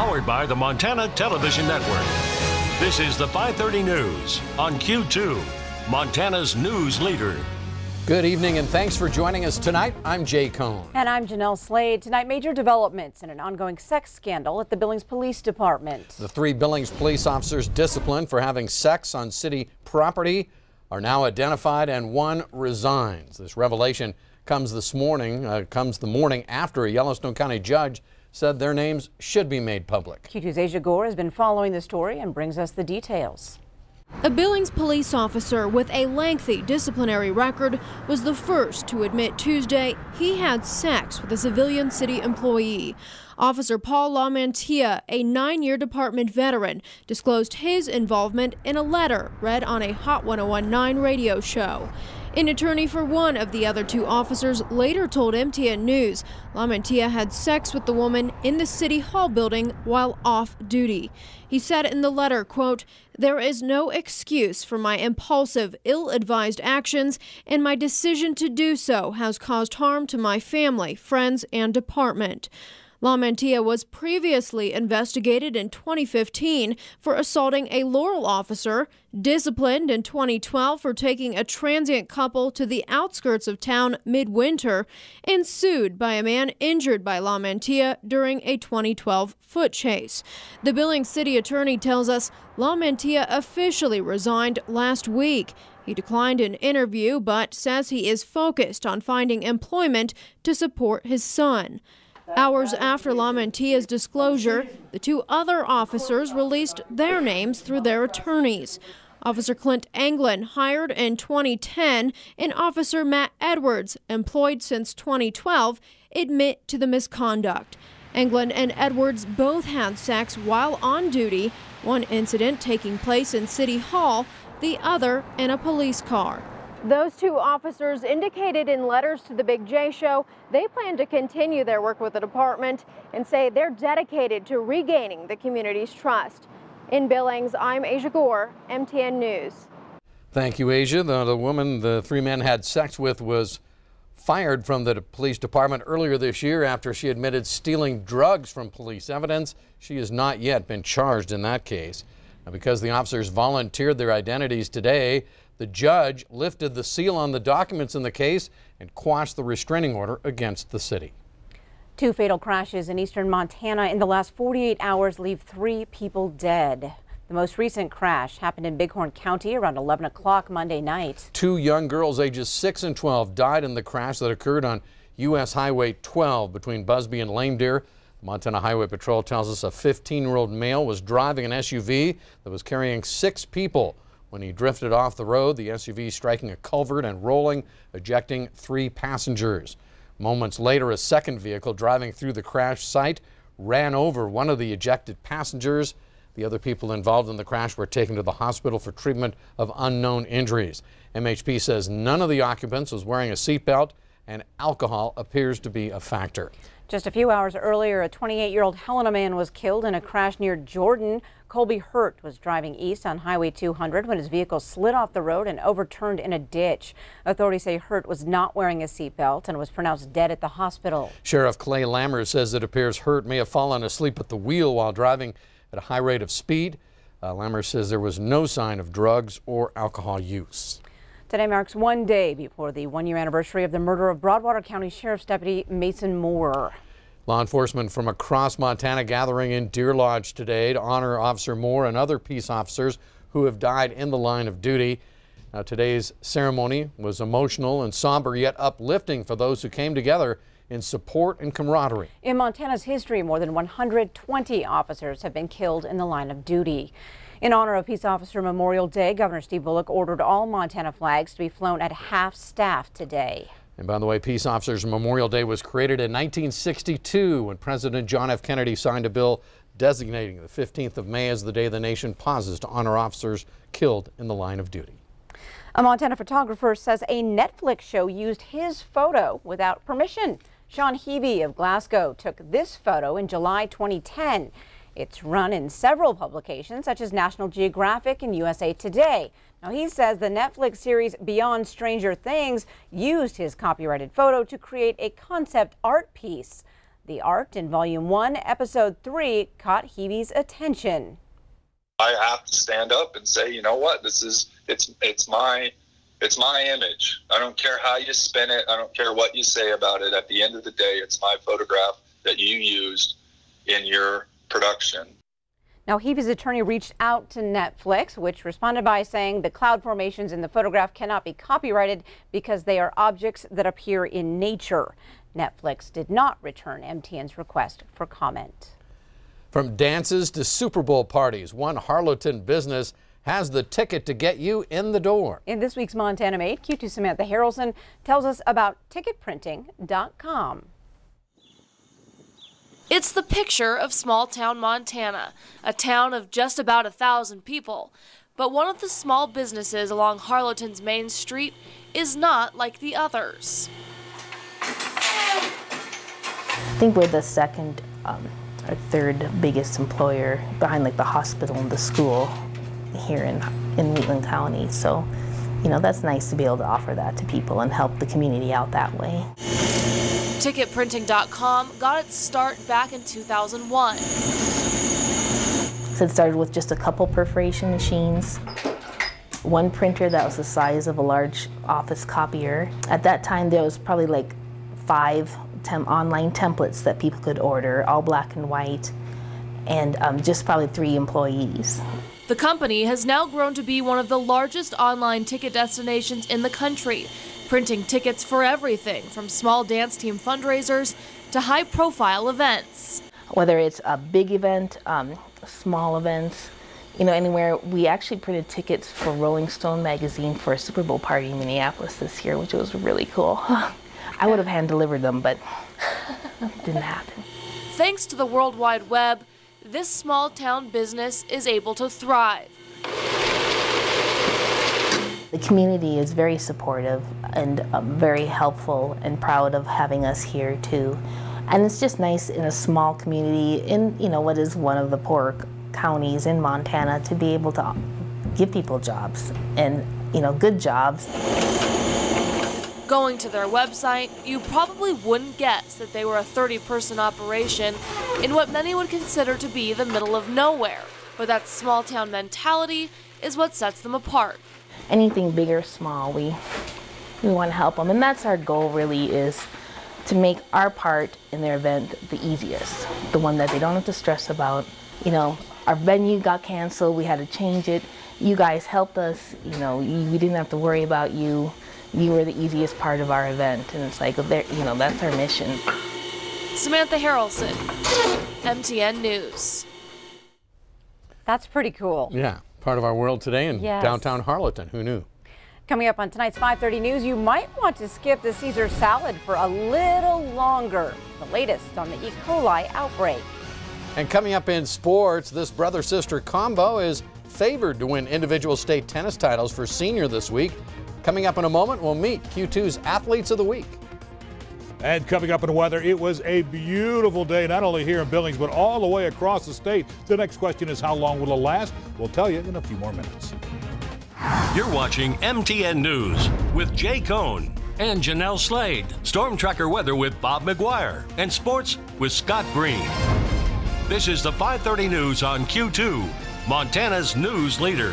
Powered by the Montana Television Network. This is the 5:30 News on Q2, Montana's news leader. Good evening and thanks for joining us tonight. I'm Jay Cohn. And I'm Jeanelle Slade. Tonight, major developments in an ongoing sex scandal at the Billings Police Department. The 3 Billings police officers disciplined for having sex on city property are now identified and 1 resigns. This revelation comes the morning after a Yellowstone County judge said their names should be made public. Q2's Asia Gore has been following the story and brings us the details. A Billings police officer with a lengthy disciplinary record was the first to admit Tuesday he had sex with a civilian city employee. Officer Paul LaMantia, a 9-year department veteran, disclosed his involvement in a letter read on a Hot 1019 radio show. An attorney for one of the other 2 officers later told MTN News LaMantia had sex with the woman in the City Hall building while off duty. He said in the letter, quote, "There is no excuse for my impulsive, ill-advised actions, and my decision to do so has caused harm to my family, friends, and department." LaMantia was previously investigated in 2015 for assaulting a Laurel officer, disciplined in 2012 for taking a transient couple to the outskirts of town midwinter, and sued by a man injured by LaMantia during a 2012 foot chase. The Billings city attorney tells us LaMantia officially resigned last week. He declined an interview but says he is focused on finding employment to support his son. Hours after LaMantia's disclosure, the 2 other officers released their names through their attorneys. Officer Clint Anglin, hired in 2010, and Officer Matt Edwards, employed since 2012, admit to the misconduct. Anglin and Edwards both had sex while on duty, one incident taking place in City Hall, the other in a police car. Those 2 officers indicated in letters to the Big J Show they plan to continue their work with the department and say they're dedicated to regaining the community's trust. In Billings, I'm Asia Gore, MTN News. Thank you, Asia. The woman the 3 men had sex with was fired from the police department earlier this year after she admitted stealing drugs from police evidence. She has not yet been charged in that case. Now, because the officers volunteered their identities today, the judge lifted the seal on the documents in the case and quashed the restraining order against the city. 2 fatal crashes in eastern Montana in the last 48 hours leave 3 people dead. The most recent crash happened in Bighorn County around 11 o'clock Monday night. 2 young girls ages 6 and 12 died in the crash that occurred on U.S. Highway 12 between Busby and Lame Deer. Montana Highway Patrol tells us a 15-year-old male was driving an SUV that was carrying 6 people. When he drifted off the road, the SUV striking a culvert and rolling, ejecting 3 passengers. Moments later, a second vehicle driving through the crash site ran over one of the ejected passengers. The other people involved in the crash were taken to the hospital for treatment of unknown injuries. MHP says none of the occupants was wearing a seatbelt, and alcohol appears to be a factor. Just a few hours earlier, a 28-year-old Helena man was killed in a crash near Jordan. Colby Hurt was driving east on Highway 200 when his vehicle slid off the road and overturned in a ditch. Authorities say Hurt was not wearing a seatbelt and was pronounced dead at the hospital. Sheriff Clay Lammers says it appears Hurt may have fallen asleep at the wheel while driving at a high rate of speed. Lammers says there was no sign of drugs or alcohol use. Today marks 1 day before the 1-year anniversary of the murder of Broadwater County Sheriff's Deputy Mason Moore. Law enforcement from across Montana gathering in Deer Lodge today to honor Officer Moore and other peace officers who have died in the line of duty. Now, today's ceremony was emotional and somber yet uplifting for those who came together in support and camaraderie. In Montana's history, more than 120 officers have been killed in the line of duty. In honor of Peace Officer Memorial Day, Governor Steve Bullock ordered all Montana flags to be flown at half-staff today. And by the way, Peace Officers Memorial Day was created in 1962 when President John F. Kennedy signed a bill designating the 15th of May as the day the nation pauses to honor officers killed in the line of duty. A Montana photographer says a Netflix show used his photo without permission. Sean Heavey of Glasgow took this photo in July 2010. It's run in several publications such as National Geographic and USA Today. Now, he says the Netflix series Beyond Stranger Things used his copyrighted photo to create a concept art piece. The art in Volume 1, Episode 3 caught Heavey's attention. I have to stand up and say, you know what, it's my image. I don't care how you spin it. I don't care what you say about it. At the end of the day, it's my photograph that you used in your production. Now, Heavey's attorney reached out to Netflix, which responded by saying the cloud formations in the photograph cannot be copyrighted because they are objects that appear in nature. Netflix did not return MTN's request for comment. From dances to Super Bowl parties, one Harlowton business has the ticket to get you in the door. In this week's Montana Made, Q2 Samantha Harrelson tells us about ticketprinting.com. It's the picture of small-town Montana, a town of just about 1,000 people. But one of the small businesses along Harlowton's main street is not like the others. I think we're the second or third biggest employer behind like the hospital and the school here in Wheatland County. So, you know, that's nice to be able to offer that to people and help the community out that way. Ticketprinting.com got its start back in 2001. So it started with just a couple perforation machines, one printer that was the size of a large office copier. At that time, there was probably like 5 online templates that people could order, all black and white, and just probably 3 employees. The company has now grown to be one of the largest online ticket destinations in the country, printing tickets for everything from small dance team fundraisers to high-profile events. Whether it's a big event, small events, you know, anywhere. We actually printed tickets for Rolling Stone magazine for a Super Bowl party in Minneapolis this year, which was really cool. I would have hand-delivered them, but it didn't happen. Thanks to the World Wide Web, this small-town business is able to thrive. The community is very supportive and very helpful and proud of having us here too. And it's just nice in a small community in, you know, what is one of the poorer counties in Montana to be able to give people jobs and, you know, good jobs. Going to their website, you probably wouldn't guess that they were a 30-person operation in what many would consider to be the middle of nowhere. But that small-town mentality is what sets them apart. Anything big or small, we want to help them. And that's our goal, really, is to make our part in their event the easiest, the one that they don't have to stress about. You know, our venue got canceled, we had to change it. You guys helped us, you know, we didn't have to worry about you. You were the easiest part of our event, and it's like, you know, that's our mission. Samantha Harrelson, MTN News. That's pretty cool. Yeah, part of our world today in downtown Harlowton. Who knew? Coming up on tonight's 5:30 News, you might want to skip the Caesar salad for a little longer. The latest on the E. coli outbreak. And coming up in sports, this brother-sister combo is favored to win individual state tennis titles for senior this week. Coming up in a moment, we'll meet Q2's Athletes of the Week. And coming up in weather, it was a beautiful day, not only here in Billings, but all the way across the state. The next question is, how long will it last? We'll tell you in a few more minutes. You're watching MTN News with Jay Cohn and Jeanelle Slade. Storm Tracker weather with Bob McGuire. And sports with Scott Green. This is the 5:30 News on Q2, Montana's news leader.